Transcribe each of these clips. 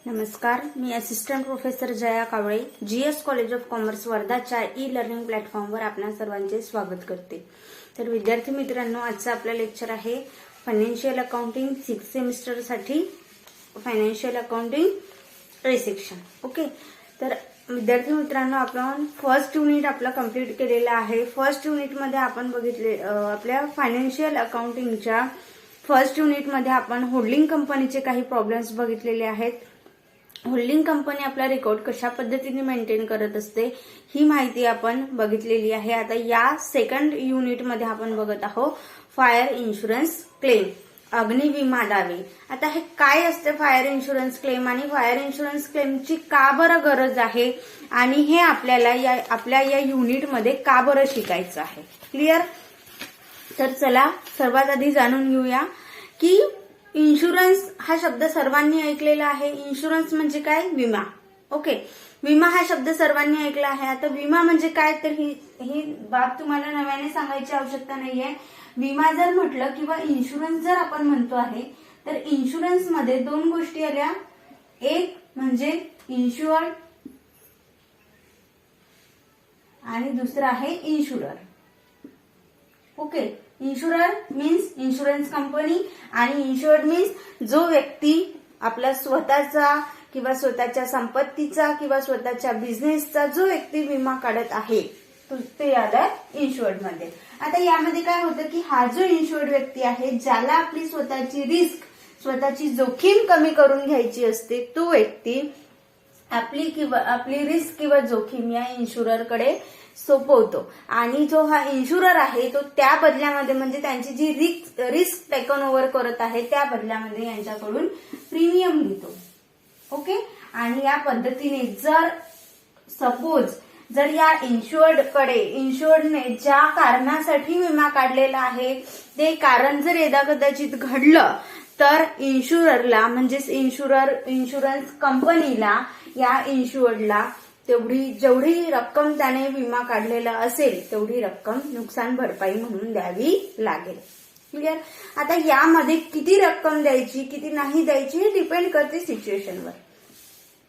नमस्कार, मी assistant professor Jaya Kawale, GS College of Commerce वर्धाच्या ई लर्निंग प्लॅटफॉर्मवर आपणा सर्वांचे स्वागत करते। तर विद्यार्थी मित्रांनो, आजचं आपलं लेक्चर आहे फायनान्शियल अकाउंटिंग 6th सेमिस्टरसाठी financial accounting A section. Okay, तर विद्यार्थी मित्रांनो, आपण फर्स्ट युनिट आपलं कंप्लीट केलेलं आहे। फर्स्ट युनिटमध्ये आपण बघितले आपल्या फायनान्शियल अकाउंटिंगच्या फर्स्ट युनिटमध्ये आपण होल्डिंग कंपनीचे काही प्रॉब्लेम्स बघितलेले आहेत। होल्डिंग कंपनी आपला रेकॉर्ड कशा पद्धतीने मेंटेन करत असते ही माहिती आपण बघितलेली आहे। आता या सेकंड युनिटमध्ये आपण बघत आहोत फायर इन्शुरन्स क्लेम, अग्नि विमा दावे। आता हे काय असते फायर इन्शुरन्स क्लेम आणि फायर इन्शुरन्स क्लेमची का बरं गरज आहे आणि हे आपल्याला आपल्या या युनिटमध्ये का बरं शिकायचं आहे। क्लिअर? तर चला सर्वात आधी जाणून घेऊया की इन्शुरन्स हा शब्द सर्वांनी ऐकलेला आहे। इन्शुरन्स म्हणजे काय? विमा। ओके, विमा हा शब्द सर्वांनी ऐकला आहे। आता विमा म्हणजे काय, तर ही बाब तुम्हाला नव्याने सांगायची आवश्यकता नाहीये। विमा जर म्हटलं किंवा इन्शुरन्स जर आपण म्हणतो आहे तर इन्शुरन्स मध्ये दोन गोष्टी आल्या, एक म्हणजे इन्शुअर्ड आणि दुसरा आहे insurer. Okay, insurer means insurance company आणि इन्शुअर्ड मीन्स जो व्यक्ती आपला स्वतःचा किंवा स्वतःच्या संपत्तीचा किंवा स्वतःच्या बिझनेसचा जो व्यक्ती विमा काढत आहे ते आलं इन्शुअर्ड मध्ये। आता यामध्ये काय होतं की हा जो इन्शुअर्ड व्यक्ती आहे ज्याला आपली स्वतःची रिस्क, स्वतःची जोखीम कमी करून घ्यायची असते, तो व्यक्ती आपली रिस्क किंवा जोखीम या इन्शुररकडे सोपवतो आणि जो हा इन्शुरर आहे तो त्या बदल्यामध्ये म्हणजे त्यांची जी रिस्क टेकन ओव्हर करत आहे त्या बदल्यामध्ये यांच्याकडून प्रीमियम घेतो। ओके, आणि या पद्धतीने जर सपोज जर या इन्शुअर्डने ज्या कारणासाठी विमा काढलेला आहे ते कारण जर यदा कदाचित घडलं तर इन्शुररला म्हणजेच इन्शुरन्स कंपनीला या इन्शुअर्डला जेवढी रक्कम त्याने विमा काढलेला असेल तेवढी रक्कम नुकसान भरपाई म्हणून द्यावी लागेल। क्लिअर? आता यामध्ये किती रक्कम द्यायची किती नाही द्यायची हे डिपेंड करते सिच्युएशनवर।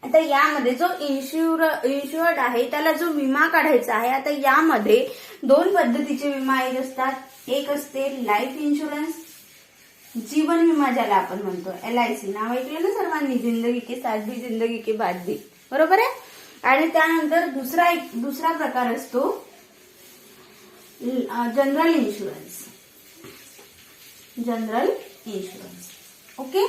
आता यामध्ये जो इन्शुअर्ड आहे त्याला जो विमा काढायचा आहे, आता यामध्ये दोन पद्धतीचे विमा येत असतात। एक असते लाईफ इन्शुरन्स, जीवन विमा ज्याला आपण म्हणतो, LIC नाव ऐकलं ना सर्वांनी, जिंदगी के साथ भी जिंदगी के बाद भी, बरोबर आहे। आणि त्यानंतर दुसरा प्रकार असतो जनरल इन्शुरन्स। ओके,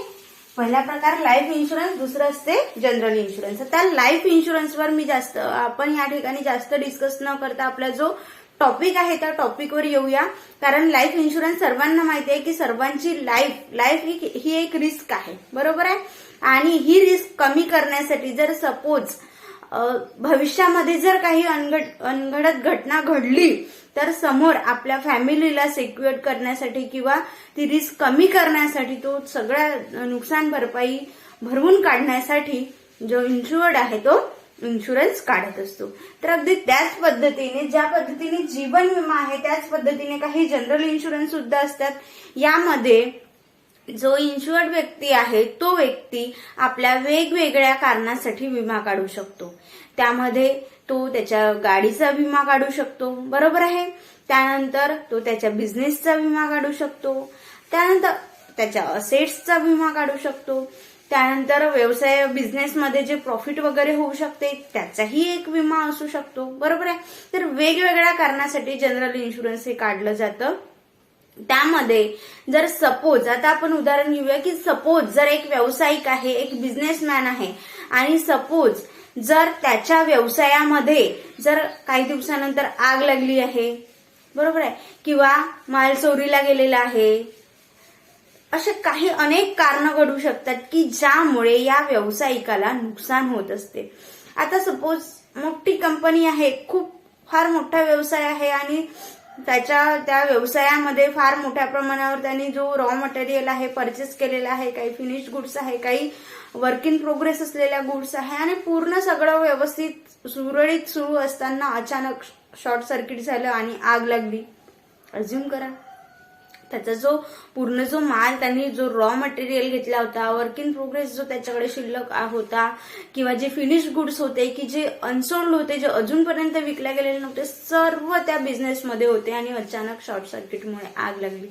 पहिला प्रकार लाईफ इन्शुरन्स, दुसरा असते जनरल इन्शुरन्स। आता लाईफ इन्शुरन्सवर आपण या ठिकाणी जास्त डिस्कस न करता आपला जो टॉपिक आहे त्या टॉपिकवर येऊया, कारण लाईफ इन्शुरन्स सर्वांना माहिती आहे की सर्वांची लाईफ ही एक रिस्क आहे, बरोबर आहे। आणि ही रिस्क कमी करण्यासाठी जर सपोज भविष्यामध्ये जर काही अनघडत घटना घडली तर समोर आपल्या फॅमिलीला सिक्युअर करण्यासाठी किंवा ती रिस्क कमी करण्यासाठी तो सगळ्या नुकसान भरपाई भरवून काढण्यासाठी जो इन्शुअर्ड आहे तो इन्शुरन्स काढत असतो। तर अगदी त्याच पद्धतीने ज्या पद्धतीने जीवन विमा आहे त्याच पद्धतीने काही जनरल इन्शुरन्स सुद्धा असतात। यामध्ये जो इन्शुअर्ड व्यक्ती आहे तो व्यक्ती आपल्या वेगवेगळ्या कारणासाठी विमा काढू शकतो। त्यामध्ये तो त्याच्या गाडीचा विमा काढू शकतो, बरोबर आहे। त्यानंतर तो त्याच्या बिझनेसचा विमा काढू शकतो, त्यानंतर त्याच्या असेट्सचा विमा काढू शकतो, त्यानंतर व्यवसाय बिझनेसमध्ये जे प्रॉफिट वगैरे होऊ शकते त्याचाही एक विमा असू शकतो, बरोबर आहे। तर वेगवेगळ्या कारणासाठी जनरल इन्शुरन्स हे काढलं जातं। त्यामध्ये जर सपोज आता आपण उदाहरण घेऊया की सपोज जर एक व्यावसायिक आहे, एक बिझनेसमॅन आहे आणि सपोज जर त्याच्या व्यवसायामध्ये जर काही दिवसानंतर आग लागली आहे, बरोबर आहे, किंवा माल चोरीला गेलेला आहे, असे काही अनेक कारणं घडू शकतात की ज्यामुळे या व्यावसायिकाला नुकसान होत असते। आता सपोज मोठी कंपनी आहे, फार मोठा व्यवसाय आहे आणि त्या व्यवसायामध्ये फार मोठ्या प्रमाणावर त्यांनी जो रॉ मटेरियल आहे परचेस केलेला आहे, काही फिनिश्ड गुड्स आहे, काही वर्क इन प्रोग्रेस असलेल्या गुड्स आहे आणि पूर्ण सगळं व्यवस्थित सुरळीत सुरू असताना अचानक शॉर्ट सर्किट झालं आणि आग लागली। अज्युम करा त्याचा जो पूर्ण जो माल त्यांनी जो रॉ मटेरियल घेतला होता, वर्क इन प्रोग्रेस जो त्याच्याकडे शिल्लक होता, किंवा जे फिनिश गुड्स होते की जे अनसोल्ड होते, जे अजूनपर्यंत विकल्या गेलेले नव्हते, सर्व त्या बिझनेसमध्ये होते आणि अचानक शॉर्ट सर्किटमुळे आग लागली.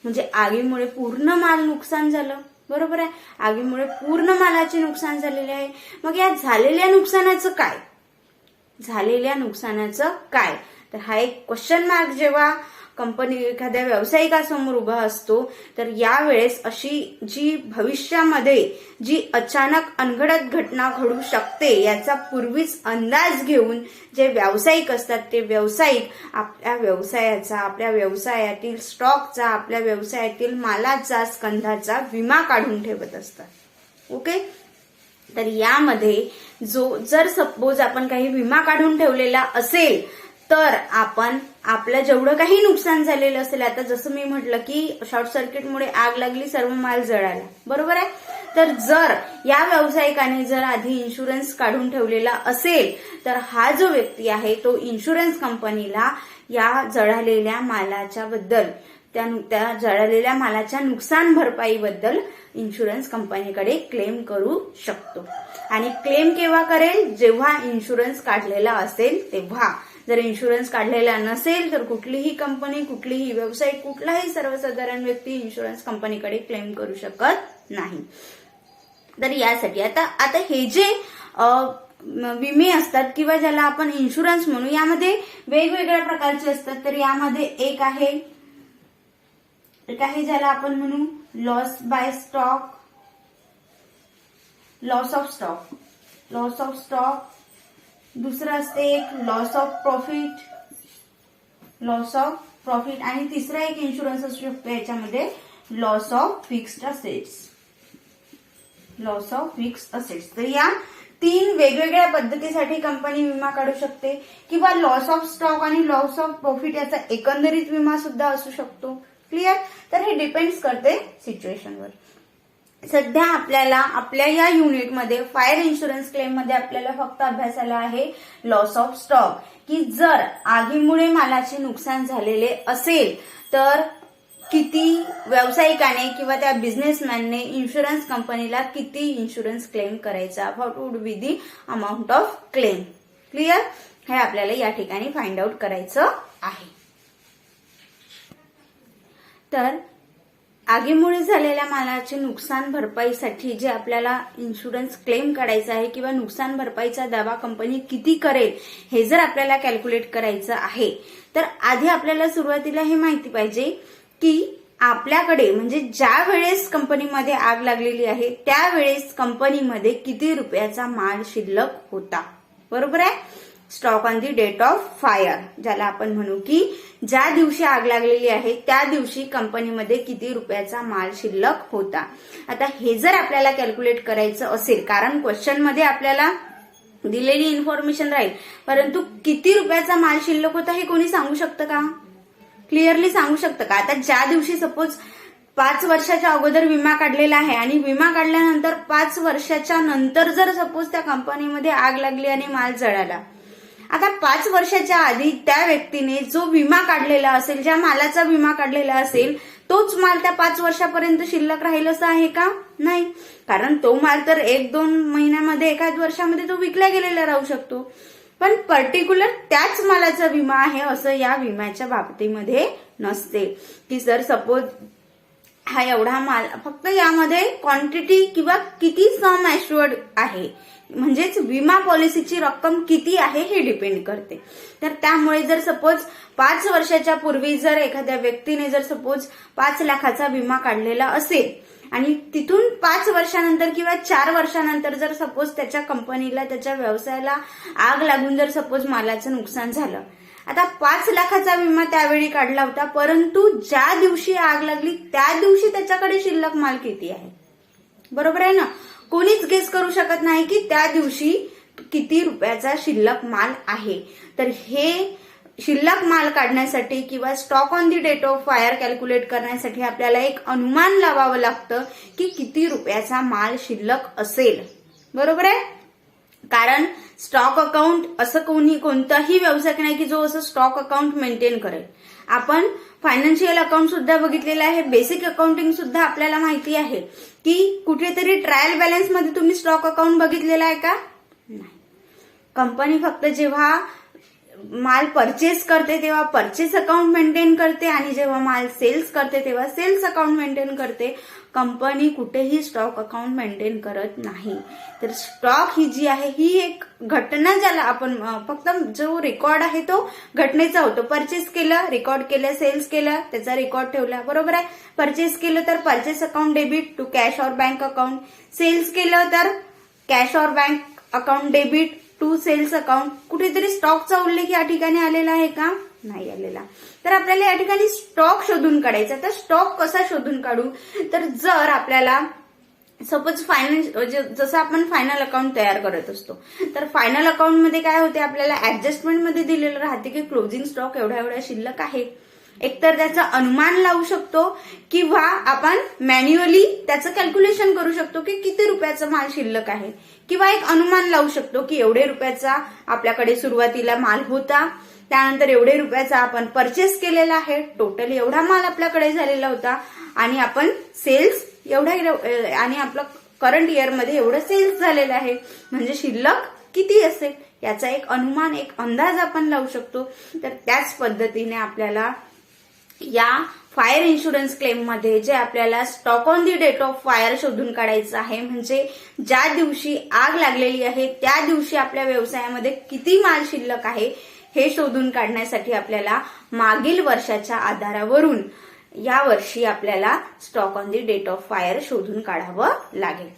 म्हणजे आगीमुळे पूर्ण माल नुकसान झालं. बरोबर आहे, आगीमुळे पूर्ण मालाचे नुकसान झालेले आहे. मग या झालेल्या नुकसानाचं काय? झालेल्या नुकसानाचं काय? तर हा एक क्वेश्चन मार्क जेव्हा कंपनी एखाद्या व्यावसायिकासमोर उभा असतो, तर यावेळेस अशी जी भविष्यामध्ये जी अचानक अनघडत घटना घडू शकते याचा पूर्वीच अंदाज घेऊन जे व्यावसायिक असतात ते व्यावसायिक आपल्या व्यवसायाचा, आपल्या व्यवसायातील स्टॉकचा, आपल्या व्यवसायातील मालाचा, स्कंधाचा विमा काढून ठेवत असतात. ओके, तर यामध्ये जर सपोज आपण काही विमा काढून ठेवलेला असेल तर आपण आपलं जेवढं काही नुकसान झालेलं असेल, आता जसं मी म्हटलं की शॉर्ट सर्किटमुळे आग लागली, सर्व माल जळाला. बरोबर आहे, तर जर या व्यावसायिकाने जर आधी इन्शुरन्स काढून ठेवलेला असेल तर हा जो व्यक्ती आहे तो इन्शुरन्स कंपनीला या जळालेल्या मालाच्या बद्दल, त्या जळालेल्या मालाच्या नुकसान भरपाईबद्दल इन्शुरन्स कंपनीकडे क्लेम करू शकतो. आणि क्लेम केव्हा करेल? जेव्हा इन्शुरन्स काढलेला असेल तेव्हा. जर इन्शुरन्स काढलेला नसेल तर कुठलीही कंपनी, कुठलीही व्यावसायिक, कुठलाही सर्वसाधारण व्यक्ती इन्शुरन्स कंपनीकडे क्लेम करू शकत नाही. तर यासाठी आता हे जे विमे असतात किंवा ज्याला आपण इन्शुरन्स म्हणू, यामध्ये वेगवेगळ्या प्रकारचे असतात. तर यामध्ये एक आहे ज्याला आपण म्हणू loss by stock, loss of stock. दुसरं असते एक लॉस ऑफ प्रॉफिट, आणि तिसरा एक इन्शुरन्स असू शकतो याच्यामध्ये लॉस ऑफ फिक्स्ड असेट्स. तर या 3 वेगवेगळ्या पद्धतीसाठी कंपनी विमा काढू शकते, किंवा लॉस ऑफ स्टॉक आणि लॉस ऑफ प्रॉफिट याचा एकंदरीत विमा सुद्धा असू शकतो. क्लिअर? तर हे डिपेंड्स करते सिच्युएशनवर. सध्या आपल्याला आपल्या या युनिटमध्ये फायर इन्शुरन्स क्लेम मध्ये आपल्याला फक्त अभ्यासाला आहे लॉस ऑफ स्टॉक, की जर आगीमुळे मालाचे नुकसान झालेले असेल तर किती व्यावसायिकाने किंवा त्या बिझनेसमॅनने इन्शुरन्स कंपनीला किती इन्शुरन्स क्लेम करायचा, what would be the amount of claim. Clear? हे आपल्याला या ठिकाणी फाइंड आउट करायचं आहे. तर आगीमुळे झालेल्या मालाचे नुकसान भरपाईसाठी जे आपल्याला इन्शुरन्स क्लेम करायचा आहे किंवा नुकसान भरपाईचा दावा कंपनी किती करेल हे जर आपल्याला कॅल्क्युलेट करायचं आहे, तर आधी आपल्याला सुरुवातीला हे माहिती पाहिजे की आपल्याकडे म्हणजे ज्या वेळेस कंपनीमध्ये आग लागलेली आहे त्यावेळेस कंपनीमध्ये किती रुपयाचा माल शिल्लक होता. बरोबर आहे? Stock on the date of fire, ज्याला आपण म्हणू की ज्या दिवशी आग लागलेली आहे त्या दिवशी कंपनीमध्ये किती रुपयाचा माल शिल्लक होता. आता हे जर आपल्याला कॅल्क्युलेट करायचं असेल, कारण क्वेश्चन मध्ये आपल्याला दिलेली इन्फॉर्मेशन राहील, परंतु किती रुपयाचा माल शिल्लक होता हे कोणी सांगू शकतं का? क्लिअरली सांगू शकतं का? आता ज्या दिवशी सपोज 5 वर्षाच्या अगोदर विमा काढलेला आहे आणि विमा काढल्यानंतर 5 वर्षाच्या नंतर जर सपोज त्या कंपनीमध्ये आग लागली आणि माल जळाला, आता 5 वर्षाच्या आधी त्या व्यक्तीने जो विमा काढलेला असेल, ज्या मालाचा विमा काढलेला असेल, तोच माल त्या 5 वर्षापर्यंत शिल्लक राहील असं आहे का? नाही, कारण तो माल तर 1-2 महिन्यामध्ये, एखाद वर्षामध्ये तो विकला गेलेला राहू शकतो. पण पर्टिक्युलर त्याच मालाचा विमा आहे असं या विम्याच्या बाबतीमध्ये नसते, की जर सपोज हा एवढा माल, फक्त यामध्ये क्वांटिटी किंवा किती सम ॲश्युअर्ड आहे, म्हणजेच विमा पॉलिसीची रक्कम किती आहे हे डिपेंड करते. तर त्यामुळे जर सपोज 5 वर्षाच्या पूर्वी जर एखाद्या व्यक्तीने जर सपोज 5 लाखाचा विमा काढलेला असेल आणि तिथून 5 वर्षानंतर किंवा 4 वर्षानंतर जर सपोज त्याच्या कंपनीला, त्याच्या व्यवसायाला आग लागून जर सपोज मालाचं नुकसान झालं, आता 5 लाखाचा विमा त्यावेळी काढला होता, परंतु ज्या दिवशी आग लागली त्या दिवशी त्याच्याकडे शिल्लक माल किती आहे. बरोबर आहे ना? कोणीच गेस करू शकत नाही की त्या दिवशी किती रुपयाचा शिल्लक माल आहे. तर हे शिल्लक माल काढण्यासाठी किंवा stock on the date of fire calculate करण्यासाठी आपल्याला एक अनुमान लावावं लागतं की किती रुपयाचा माल शिल्लक असेल. बरोबर आहे? कारण स्टॉक अकाउंट असं कोणताही व्यवसाय नाही की जो असं स्टॉक अकाउंट मेंटेन करेल. आपण फायनान्शियल अकाउंट सुद्धा बघितलेलं आहे, बेसिक अकाउंटिंग सुद्धा आपल्याला माहिती आहे की कुठेतरी ट्रायल बॅलन्स मध्ये तुम्ही स्टॉक अकाउंट बघितलेला आहे का? नाही. कंपनी फक्त जेव्हा माल परचेस करते तेव्हा परचेस अकाउंट मेंटेन करते आणि जेव्हा माल सेल्स करते तेव्हा सेल्स अकाउंट मेंटेन करते. कंपनी कुठेही स्टॉक अकाउंट मेंटेन करत नाही. तर स्टॉक ही जी आहे ही एक घटना, ज्याला आपण फक्त जो रेकॉर्ड आहे तो घटनेचा होतो. परचेस केलं, रेकॉर्ड केलं, सेल्स केलं, त्याचा रेकॉर्ड ठेवला, बरोबर आहे. परचेस केलं तर purchase account debit to cash or bank account, sales केलं तर cash or bank account debit to sales account. कुठेतरी स्टॉकचा उल्लेख या ठिकाणी आलेला आहे का? नाही आलेला. तर आपल्याला या ठिकाणी स्टॉक शोधून काढायचा. तर स्टॉक कसा शोधून काढू? तर जर आपल्याला सपोज जसं आपण फायनल अकाउंट तयार करत असतो, तर फायनल अकाउंट मध्ये काय होते, आपल्याला ऍडजस्टमेंट मध्ये दिलेलं राहते की क्लोजिंग स्टॉक एवढा एवढा शिल्लक आहे. एकतर त्याचा अनुमान लावू शकतो किंवा आपण मॅन्युअली त्याचं कॅल्क्युलेशन करू शकतो की किती रुपयाचा माल शिल्लक आहे, किंवा एक अनुमान लावू शकतो की एवढे रुपयाचा आपल्याकडे सुरुवातीला माल होता, त्यानंतर एवढे रुपयाचा आपण परचेस केलेला आहे, टोटल एवढा माल आपल्याकडे झालेला होता आणि आपण सेल्स एवढा आणि आपलं करंट इयरमध्ये एवढं सेल्स झालेलं आहे, म्हणजे शिल्लक किती असेल याचा एक अनुमान, एक अंदाज आपण लावू शकतो. तर त्याच पद्धतीने आपल्याला या फायर इन्शुरन्स क्लेम मध्ये जे आपल्याला stock on the date of fire शोधून काढायचं आहे, म्हणजे ज्या दिवशी आग लागलेली आहे त्या दिवशी आपल्या व्यवसायामध्ये किती माल शिल्लक आहे हे शोधून काढण्यासाठी आपल्याला मागील वर्षाच्या आधारावरून या वर्षी आपल्याला stock on the date of fire शोधून काढावं लागेल.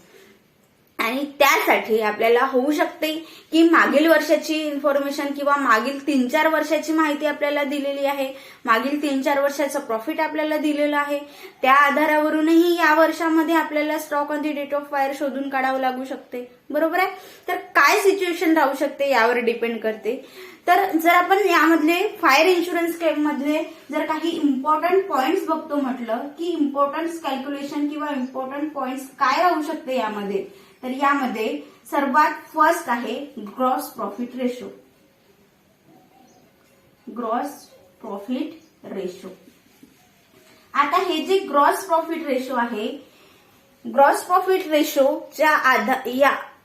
आणि त्यासाठी आपल्याला होऊ शकते की मागील वर्षाची इन्फॉर्मेशन किंवा मागील 3-4 वर्षाची माहिती आपल्याला दिलेली आहे, मागील 3-4 वर्षाचं प्रॉफिट आपल्याला दिलेलं आहे, त्या आधारावरूनही या वर्षामध्ये आपल्याला stock on the date of fire शोधून काढावं लागू शकते, बरोबर आहे. तर काय सिच्युएशन राहू शकते यावर डिपेंड करते. तर जर आपण यामधले फायर इन्शुरन्स क्लेम मधले जर काही इम्पॉर्टंट पॉइंट्स बघतो म्हटलं की इम्पॉर्टंट कॅल्क्युलेशन किंवा इम्पॉर्टंट पॉइंट्स काय राहू शकते यामध्ये, तर यामध्ये सर्वात फर्स्ट आहे gross profit ratio. Gross profit ratio. आता हे जे ग्रॉस प्रॉफिट रेशो आहे, ग्रॉस प्रॉफिट रेशोच्या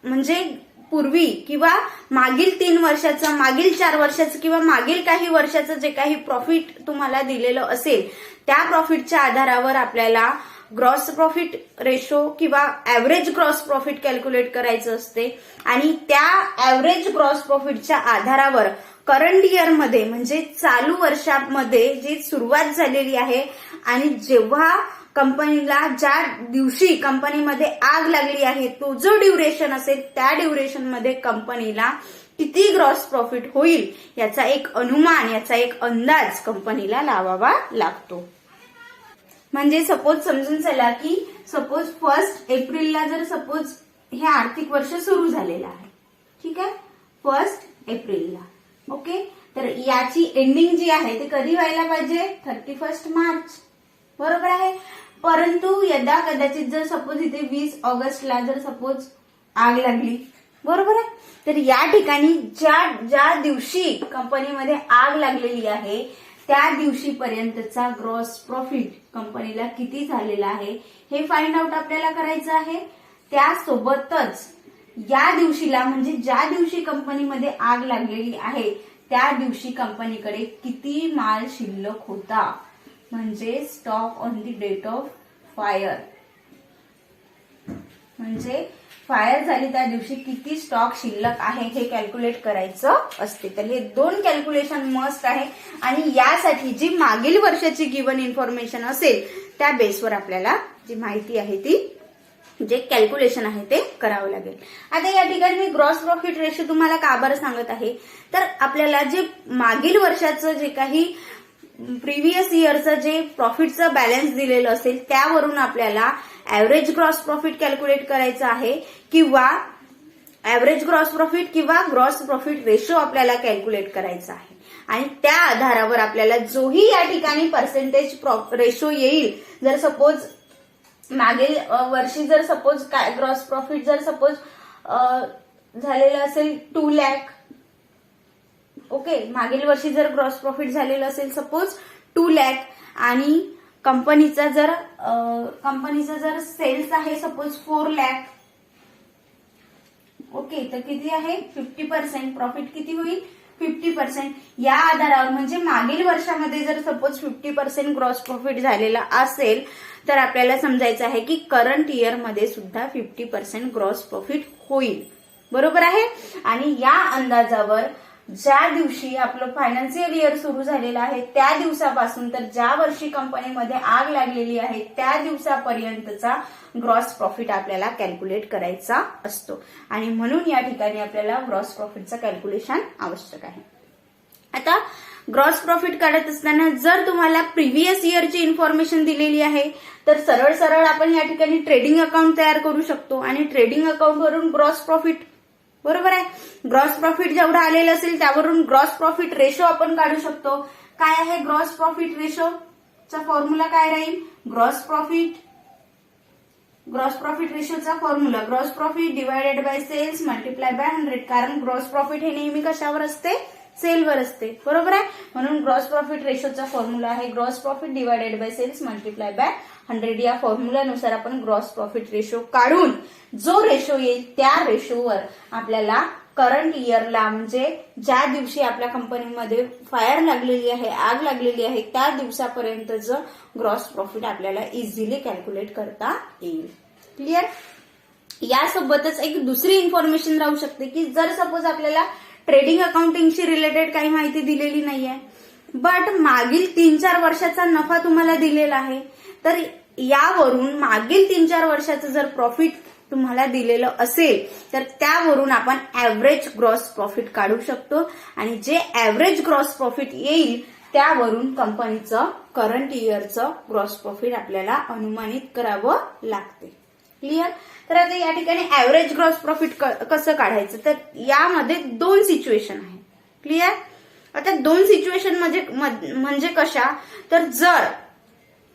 म्हणजे पूर्वी किंवा मागील 3 वर्षाचं, मागील 4 वर्षाचं किंवा मागील काही वर्षाचं जे काही प्रॉफिट तुम्हाला दिलेलं असेल त्या प्रॉफिटच्या आधारावर आपल्याला ग्रॉस प्रॉफिट रेशो किंवा ऍव्हरेज ग्रॉस प्रॉफिट कॅल्क्युलेट करायचं असते. आणि त्या ऍव्हरेज ग्रॉस प्रॉफिटच्या आधारावर करंट इयर मध्ये म्हणजे चालू वर्षामध्ये जी सुरुवात झालेली आहे आणि जेव्हा कंपनीला ज्या दिवशी कंपनीमध्ये आग लागली आहे तो जो ड्युरेशन असेल त्या ड्युरेशन मध्ये कंपनीला किती ग्रॉस प्रॉफिट होईल याचा एक अनुमान, याचा एक अंदाज कंपनीला लावावा लागतो. म्हणजे सपोज समजून चला की सपोज 1 एप्रिलला जर सपोज हे आर्थिक वर्ष सुरू झालेलं आहे, ठीक आहे, 1 एप्रिलला, ओके. तर याची एंडिंग जी आहे ते कधी व्हायला पाहिजे, 31 मार्च, बरोबर आहे. परंतु यदा कदाचित जर सपोज इथे 20 ऑगस्टला जर सपोज आग लागली, बरोबर आहे, तर या ठिकाणी ज्या दिवशी कंपनीमध्ये आग लागलेली आहे त्या दिवशीपर्यंतचा ग्रॉस प्रॉफिट कंपनीला किती झालेला आहे हे फाइंड आउट आपल्याला करायचं आहे. त्यासोबतच या दिवशीला म्हणजे ज्या दिवशी कंपनीमध्ये आग लागलेली आहे त्या दिवशी कंपनीकडे किती माल शिल्लक होता, म्हणजे stock on the date of fire, म्हणजे फायर झाली त्या दिवशी किती स्टॉक शिल्लक आहे हे कॅल्क्युलेट करायचं असते. तर हे 2 कॅल्क्युलेशन मस्ट आहे आणि यासाठी जी मागील वर्षाची गिवन इन्फॉर्मेशन असेल त्या बेसवर आपल्याला जी माहिती आहे ती जे कॅल्क्युलेशन आहे ते करावं लागेल. आता या ठिकाणी मी ग्रॉस प्रॉफिट रेशो तुम्हाला का बरं सांगत आहे, तर आपल्याला जे मागील वर्षाचं जे काही प्रिव्हियस इयरचं जे प्रॉफिटचं बॅलन्स दिलेलं असेल त्यावरून आपल्याला ऍव्हरेज ग्रॉस प्रॉफिट कॅल्क्युलेट करायचं आहे किंवा ऍव्हरेज ग्रॉस प्रॉफिट किंवा ग्रॉस प्रॉफिट रेशो आपल्याला कॅल्क्युलेट करायचा आहे. आणि त्या आधारावर आपल्याला जोही या ठिकाणी पर्सेंटेज रेशो येईल, जर सपोज मागील वर्षी जर सपोज काय ग्रॉस प्रॉफिट जर सपोज झालेलं असेल 2 लाख, ओके, मागील वर्षी जर ग्रॉस प्रॉफिट झालेलं असेल सपोज 2 लाख आणि कंपनीचा जर सेल्स आहे सपोज 4 लाख, ओके, तर किती आहे 50%, प्रॉफिट किती होईल 50%. या आधारावर म्हणजे मागील वर्षामध्ये जर सपोज 50% ग्रॉस प्रॉफिट झालेला असेल तर आपल्याला समजायचं आहे की करंट इयर मध्ये सुद्धा 50% ग्रॉस प्रॉफिट होईल. बरोबर आहे. आणि या अंदाजावर ज्या दिवशी आपलं फायनान्शियल इयर सुरू झालेलं आहे त्या दिवसापासून तर ज्या वर्षी कंपनीमध्ये आग लागलेली आहे त्या दिवसापर्यंतचा ग्रॉस प्रॉफिट आपल्याला कॅल्क्युलेट करायचा असतो. आणि म्हणून या ठिकाणी आपल्याला ग्रॉस प्रॉफिटचं कॅल्क्युलेशन आवश्यक आहे. आता ग्रॉस प्रॉफिट काढत असताना जर तुम्हाला प्रिव्हियस इयरची इन्फॉर्मेशन दिलेली आहे तर सरळ सरळ आपण या ठिकाणी ट्रेडिंग अकाउंट तयार करू शकतो आणि ट्रेडिंग अकाउंटवरून ग्रॉस प्रॉफिट, बरोबर आहे, ग्रॉस प्रॉफिट जेवढं आलेलं असेल त्यावरून ग्रॉस प्रॉफिट रेशो आपण काढू शकतो. काय आहे ग्रॉस प्रॉफिट रेशोचा फॉर्म्युला काय राहील, ग्रॉस प्रॉफिट रेशोचा formula gross profit divided by sales multiply by 100. कारण ग्रॉस प्रॉफिट हे नेहमी कशावर असते, सेलवर असते. बरोबर आहे. म्हणून ग्रॉस प्रॉफिट रेशोचा फॉर्म्युला आहे gross profit divided by sales multiply by 100. या फॉर्म्युलानुसार आपण ग्रॉस प्रॉफिट रेशो काढून जो रेशो येईल त्या रेशोवर आपल्याला करंट इयरला म्हणजे ज्या दिवशी आपल्या कंपनीमध्ये फायर लागलेली आहे, आग लागलेली आहे त्या दिवसापर्यंतचं ग्रॉस प्रॉफिट आपल्याला इझिली कॅल्क्युलेट करता येईल. क्लिअर. यासोबतच एक दुसरी इन्फॉर्मेशन राहू शकते की जर सपोज आपल्याला ट्रेडिंग अकाउंटिंगशी रिलेटेड काही माहिती दिलेली नाहीये बट मागील 3-4 वर्षाचा नफा तुम्हाला दिलेला आहे तर यावरून मागील 3-4 वर्षाचं जर प्रॉफिट तुम्हाला दिलेलं असेल तर त्यावरून आपण ऍव्हरेज ग्रॉस प्रॉफिट काढू शकतो आणि जे ऍव्हरेज ग्रॉस प्रॉफिट येईल त्यावरून कंपनीचं करंट इयरचं ग्रॉस प्रॉफिट आपल्याला अनुमानित करावं लागते. क्लिअर. तर आता या ठिकाणी ऍव्हरेज ग्रॉस प्रॉफिट कसं काढायचं तर यामध्ये 2 सिच्युएशन आहे. क्लिअर. आता 2 सिच्युएशन म्हणजे कशा तर जर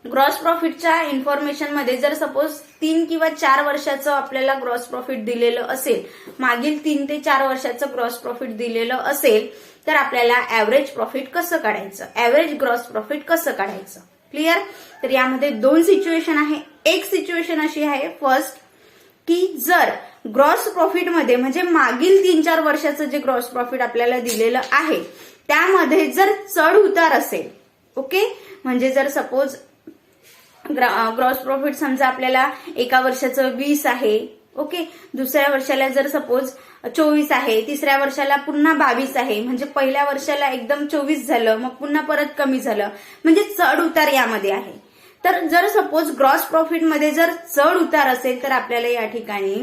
ग्रॉस प्रॉफिटच्या इन्फॉर्मेशन मध्ये जर सपोज 3 किंवा 4 वर्षाचं आपल्याला ग्रॉस प्रॉफिट दिलेलं असेल, मागील 3 ते 4 वर्षाचं ग्रॉस प्रॉफिट दिलेलं असेल तर आपल्याला ऍव्हरेज प्रॉफिट कसं काढायचं, ऍव्हरेज ग्रॉस प्रॉफिट कसं काढायचं. क्लिअर. तर यामध्ये 2 सिच्युएशन आहे. एक सिच्युएशन अशी आहे फर्स्ट की जर ग्रॉस प्रॉफिटमध्ये म्हणजे मागील 3-4 वर्षाचं जे ग्रॉस प्रॉफिट आपल्याला दिलेलं आहे त्यामध्ये जर चढ उतार असेल, ओके, म्हणजे जर सपोज ग्रॉस प्रॉफिट समजा आपल्याला एका वर्षाचं 20 आहे, ओके, दुसऱ्या वर्षाला जर सपोज 24 आहे, तिसऱ्या वर्षाला पुन्हा 22 आहे, म्हणजे पहिल्या वर्षाला एकदम 24 झालं मग पुन्हा परत कमी झालं, म्हणजे चढ उतार यामध्ये आहे. तर जर सपोज ग्रॉस प्रॉफिटमध्ये जर चढ उतार असेल तर आपल्याला या ठिकाणी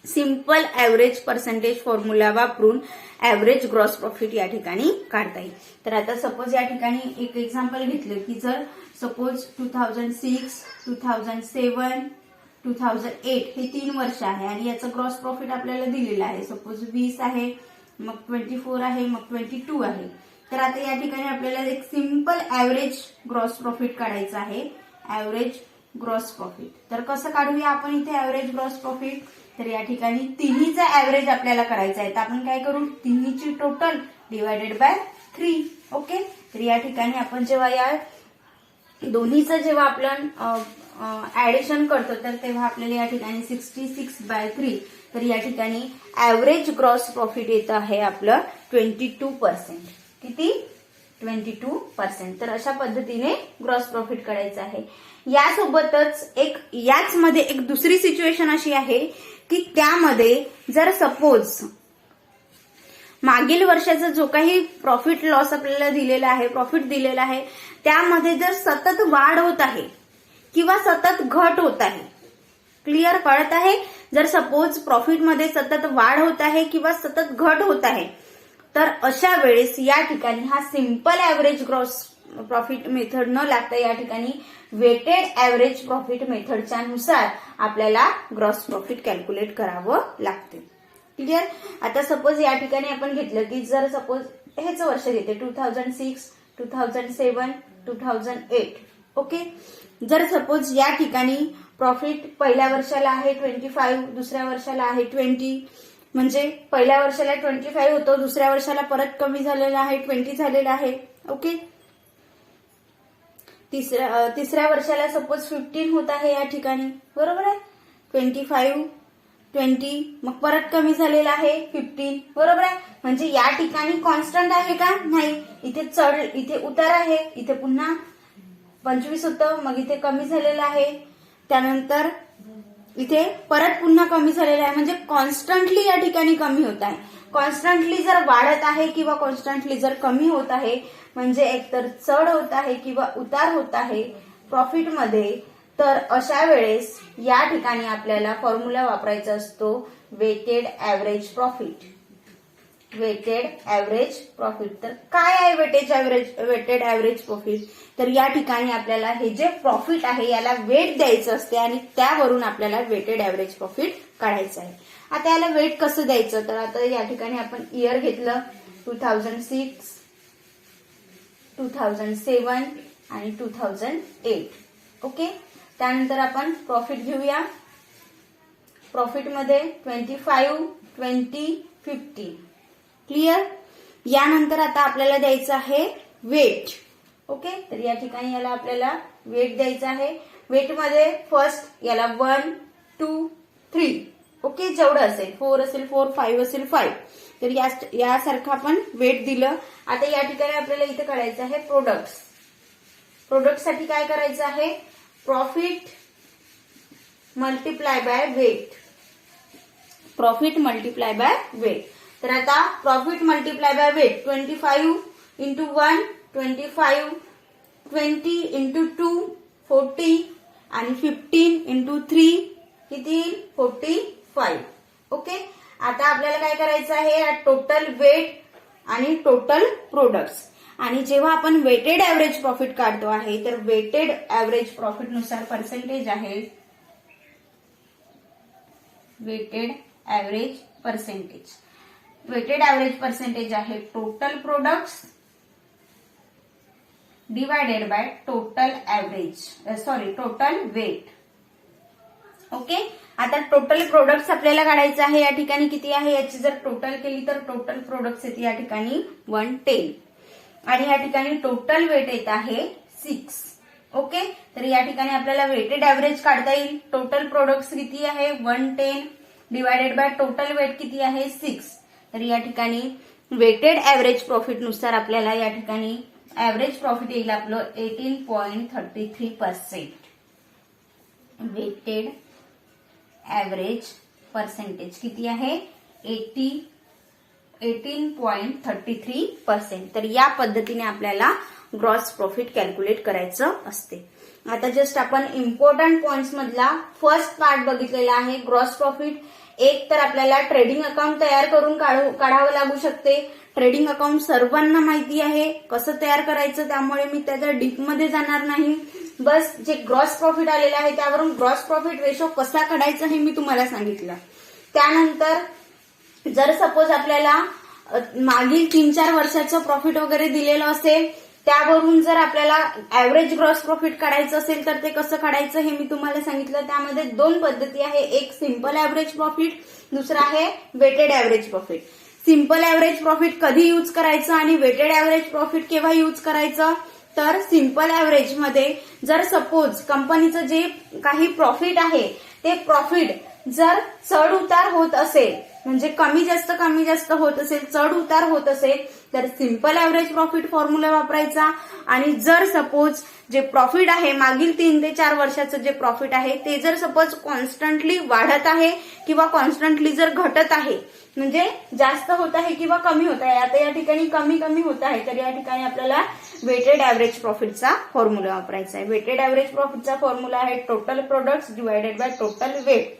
सिंपल ऍव्हरेज पर्सेंटेज फॉर्म्युला वापरून ऍव्हरेज ग्रॉस प्रॉफिट या ठिकाणी काढता येईल. तर आता सपोज या ठिकाणी एक एक्झाम्पल घेतलं की जर सपोज 2006, 2007, 2008 हे 3 वर्ष आहे आणि याचं ग्रॉस प्रॉफिट आपल्याला दिलेलं आहे. सपोज 20 आहे, मग 24 आहे, मग 22 आहे. तर आता या ठिकाणी आपल्याला एक सिंपल ऍव्हरेज ग्रॉस प्रॉफिट काढायचं आहे. ऍव्हरेज ग्रॉस प्रॉफिट तर कसं काढूया आपण इथे ऍव्हरेज ग्रॉस प्रॉफिट. तर या ठिकाणी तिन्हीचा ऍव्हरेज आपल्याला करायचा आहे तर आपण काय करू, तिन्हीची टोटल डिवायडेड बाय 3. ओके. तर या ठिकाणी आपण जेव्हा या दोन्हीचं जेव्हा आपण ऍडिशन करतो तर तेव्हा आपल्याला या ठिकाणी 66/3. तर या ठिकाणी ऍव्हरेज ग्रॉस प्रॉफिट येत आहे आपलं 22%. किती, 22%. तर अशा पद्धतीने ग्रॉस प्रॉफिट काढायचं आहे. यासोबतच याच मध्ये एक दुसरी सिच्युएशन अशी आहे की त्यामध्ये जर सपोज मागील वर्षाचा जो काही प्रॉफिट लॉस आपल्याला दिलेला आहे, प्रॉफिट दिलेला आहे त्यामध्ये जर सतत वाढ होत आहे किंवा सतत घट होत आहे. क्लिअर. कळत आहे. जर सपोज प्रॉफिटमध्ये सतत वाढ होत आहे किंवा सतत घट होत आहे तर अशा वेळेस या ठिकाणी हा simple average gross profit method न लागता या ठिकाणी वेटेड ऍव्हरेज प्रॉफिट मेथडच्या नुसार आपल्याला ग्रॉस प्रॉफिट कॅल्क्युलेट करावं लागते. क्लिअर. आता सपोज या ठिकाणी आपण घेतलं की जर सपोज हेच वर्ष घेते 2006, 2007, 2008. ओके. जर सपोज या ठिकाणी प्रॉफिट पहिल्या वर्षाला आहे 25, दुसऱ्या वर्षाला आहे 20, म्हणजे पहिल्या वर्षाला 25 होतो, दुसऱ्या वर्षाला परत कमी झालेला आहे 20 झालेला आहे. ओके. तिसऱ्या वर्षाला सपोज 15 होत आहे या ठिकाणी, बरोबर आहे. 25, 20, मग परत कमी झालेला आहे 15, बरोबर आहे. म्हणजे या ठिकाणी कॉन्स्टंट आहे का? नाही. इथे उतार आहे, इथे पुन्हा 25 होतं, मग इथे कमी झालेलं आहे, त्यानंतर इथे परत पुन्हा कमी झालेलं आहे. म्हणजे कॉन्स्टंटली या ठिकाणी कमी होत आहे. कॉन्स्टंटली जर वाढत आहे किंवा कॉन्स्टंटली जर कमी होत आहे म्हणजे एकतर चढ होत आहे किंवा उतार होत आहे प्रॉफिटमध्ये, तर अशा वेळेस या ठिकाणी आपल्याला फॉर्म्युला वापरायचा असतो weighted average profit. Weighted average profit. तर काय आहे वेटेड ऍव्हरेज प्रॉफिट? तर या ठिकाणी आपल्याला हे जे प्रॉफिट आहे याला वेट द्यायचं असते आणि त्यावरून आपल्याला वेटेड ऍव्हरेज प्रॉफिट काढायचं आहे. आता याला वेट कसं द्यायचं? तर आता या ठिकाणी आपण इयर घेतलं 2006, 2007 आणि 2008. ओके. त्यानंतर आपण प्रॉफिट घेऊया. प्रॉफिटमध्ये 25, 20, 50. क्लिअर. यानंतर आता आपल्याला द्यायचं आहे वेट. ओके. तर या ठिकाणी याला आपल्याला वेट द्यायचं आहे. वेटमध्ये फर्स्ट याला 1, 2, 3. ओके. जेवढं असेल 4 असेल 4, 5 असेल 5. तर यासारखं आपण वेट दिलं. आता या ठिकाणी आपल्याला इथे काढायचं आहे प्रोडक्ट्स. प्रोडक्टसाठी काय करायचं आहे? Profit multiply by weight. Profit multiply by weight. तर आता profit multiply by weight 25 into 1 25, 20 into 2 40 आणि 15 इंटू 3 किती? 45. ओके. आता आपल्याला काय करायचं आहे? टोटल वेट आणि टोटल प्रोडक्ट्स. आणि जेव्हा आपण वेटेड ऍव्हरेज प्रॉफिट काढतो आहे तर वेटेड ऍव्हरेज प्रॉफिट नुसार पर्सेंटेज आहे weighted average percentage. Weighted average percentage आहे total products divided by total average total weight. Okay. आता टोटल प्रोडक्ट्स आपल्याला काढायचं आहे. या ठिकाणी किती आहे? याची जर टोटल केली तर टोटल प्रोडक्ट्स येते या ठिकाणी 110 आणि या ठिकाणी टोटल वेट येत आहे 6. ओके. तर या ठिकाणी आपल्याला वेटेड ऍव्हरेज काढता येईल. टोटल प्रोडक्ट्स किती आहे? 110 डिवायडेड बाय टोटल वेट किती आहे? 6. तर या ठिकाणी वेटेड ऍव्हरेज प्रॉफिट नुसार आपल्याला या ठिकाणी ऍव्हरेज प्रॉफिट येईल आपलं 18.33%. वेटेड ऍव्हरेज पर्सेंटेज किती आहे? 18.33%. तर या पद्धतीने आपल्याला ग्रॉस प्रॉफिट कॅल्क्युलेट करायचं असते. आता जस्ट आपण इम्पॉर्टंट पॉइंट्स मधला फर्स्ट पार्ट बघितलेला आहे ग्रॉस प्रॉफिट. एक तर आपल्याला ट्रेडिंग अकाउंट तयार करून काढावं लागू शकते. ट्रेडिंग अकाउंट सर्वांना माहिती आहे कसं तयार करायचं, त्यामुळे मी त्याच्या डीपमध्ये जाणार नाही. बस जे ग्रॉस प्रॉफिट आलेलं आहे त्यावरून ग्रॉस प्रॉफिट रेशो कसा काढायचा हे मी तुम्हाला सांगितलं. त्यानंतर जर सपोज आपल्याला मागील 3-4 वर्षाचं प्रॉफिट वगैरे दिलेलं असेल त्यावरून जर आपल्याला ऍव्हरेज ग्रॉस प्रॉफिट काढायचं असेल तर ते कसं काढायचं हे मी तुम्हाला सांगितलं. त्यामध्ये 2 पद्धती आहे. एक सिंपल ऍव्हरेज प्रॉफिट, दुसरा आहे weighted average profit. Simple average profit कधी यूज करायचं आणि वेटेड ऍव्हरेज प्रॉफिट केव्हा यूज करायचं? तर सिंपल ऍव्हरेज मध्ये जर सपोज कंपनीचं जे काही प्रॉफिट आहे ते प्रॉफिट जर चढ उतार होत असेल म्हणजे कमी जास्त होत असेल, चढ उतार होत असेल तर सिंपल ऍव्हरेज प्रॉफिट फॉर्म्युला वापरायचा. आणि जर सपोज जे प्रॉफिट आहे मागील 3 ते 4 वर्षाचं जे प्रॉफिट आहे ते जर सपोज कॉन्स्टंटली वाढत आहे किंवा कॉन्स्टंटली जर घटत आहे म्हणजे जास्त होत आहे किंवा कमी होत आहे, आता या ठिकाणी कमी होत आहे तर या ठिकाणी आपल्याला वेटेड ऍव्हरेज प्रॉफिटचा फॉर्म्युला वापरायचा आहे. वेटेड ऍव्हरेज प्रॉफिटचा फॉर्म्युला आहे total products divided by total weight.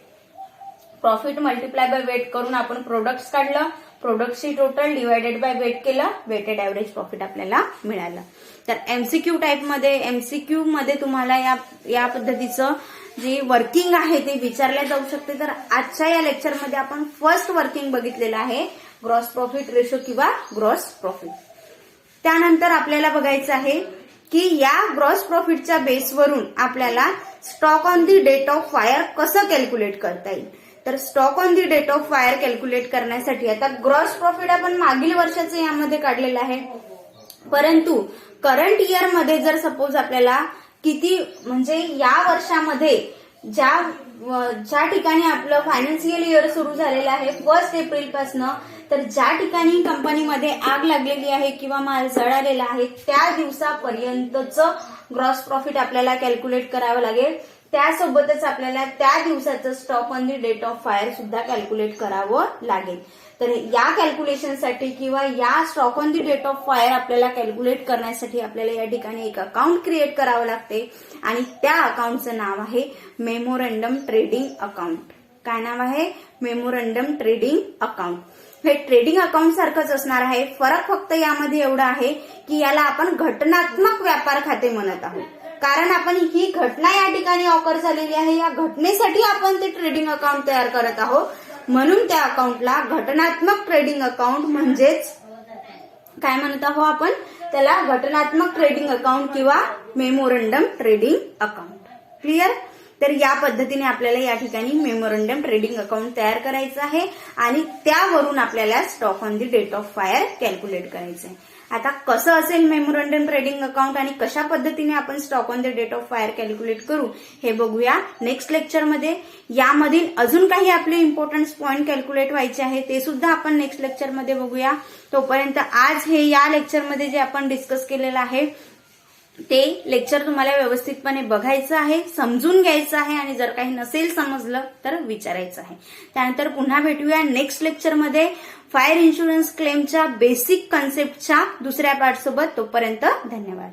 Profit multiply by weight करून आपण प्रोडक्ट्स काढलं, प्रोडक्टची टोटल डिवायडेड बाय वेट केलं, वेटेड ऍव्हरेज प्रॉफिट आपल्याला मिळालं. तर एमसीक्यू मध्ये तुम्हाला या पद्धतीचं जे वर्किंग आहे ते विचारल्या जाऊ शकते. तर आजच्या या लेक्चरमध्ये आपण फर्स्ट वर्किंग बघितलेलं आहे ग्रॉस प्रॉफिट रेशो किंवा ग्रॉस प्रॉफिट. त्यानंतर आपल्याला बघायचं आहे की या ग्रॉस प्रॉफिटच्या बेसवरून आपल्याला stock on the date of fire कसं कॅल्क्युलेट करता येईल. तर stock on the date of fire calculate करण्यासाठी आता ग्रॉस प्रॉफिट आपण मागील वर्षाचं यामध्ये काढलेलं आहे, परंतु करंट इयर मध्ये जर सपोज आपल्याला किती म्हणजे या वर्षामध्ये ज्या ठिकाणी आपलं फायनान्शियल इयर सुरू झालेलं आहे 1 एप्रिल पासून, तर ज्या ठिकाणी कंपनीमध्ये आग लागलेली आहे किंवा माल जळालेला आहे त्या दिवसापर्यंतचं ग्रॉस प्रॉफिट आपल्याला कॅल्क्युलेट करावं लागेल. त्यासोबतच आपल्याला त्या दिवसाचं stock on the date of fire सुद्धा कॅल्क्युलेट करावं लागेल. तर या कॅल्क्युलेशनसाठी किंवा या stock on the date of fire आपल्याला कॅल्क्युलेट करण्यासाठी आपल्याला या ठिकाणी एक अकाउंट क्रिएट करावं लागते आणि त्या अकाउंटचं नाव आहे मेमोरंडम ट्रेडिंग अकाउंट. काय नाव आहे? Memorandum trading account. हे ट्रेडिंग अकाउंट सारखंच असणार आहे. फरक फक्त यामध्ये एवढा आहे की याला आपण घटनात्मक व्यापार खाते म्हणत आहोत, कारण आपण ही घटना या ठिकाणी ऑकर झालेली आहे, या घटनेसाठी आपण ते ट्रेडिंग अकाउंट तयार करत आहोत. म्हणून त्या अकाउंटला घटनात्मक ट्रेडिंग अकाउंट म्हणजेच काय म्हणत आहोत आपण त्याला? घटनात्मक ट्रेडिंग अकाउंट किंवा मेमोरंडम ट्रेडिंग अकाउंट. क्लिअर? तर या पद्धतीने आपल्याला या ठिकाणी मेमोरंडम ट्रेडिंग अकाउंट तयार करायचं आहे आणि त्यावरून आपल्याला stock on the date of fire calculate करायचं आहे. आता कसं असेल मेमोरंडम ट्रेडिंग अकाउंट आणि कशा पद्धतीने आपण stock on the date of fire calculate करू हे बघूया नेक्स्ट लेक्चरमध्ये. यामधील अजून काही आपले इम्पॉर्टंट पॉइंट कॅल्क्युलेट व्हायचे आहे ते सुद्धा आपण नेक्स्ट लेक्चरमध्ये बघूया. तोपर्यंत आज हे या लेक्चरमध्ये जे आपण डिस्कस केलेलं आहे ते लेक्चर तुम्हाला व्यवस्थितपणे बघायचं आहे, समजून घ्यायचं आहे आणि जर काही नसेल समजलं तर विचारायचं आहे. त्यानंतर पुन्हा भेटूया नेक्स्ट लेक्चरमध्ये फायर इन्शुरन्स क्लेमच्या बेसिक कन्सेप्टच्या दुसऱ्या पार्ट सोबत. तोपर्यंत धन्यवाद.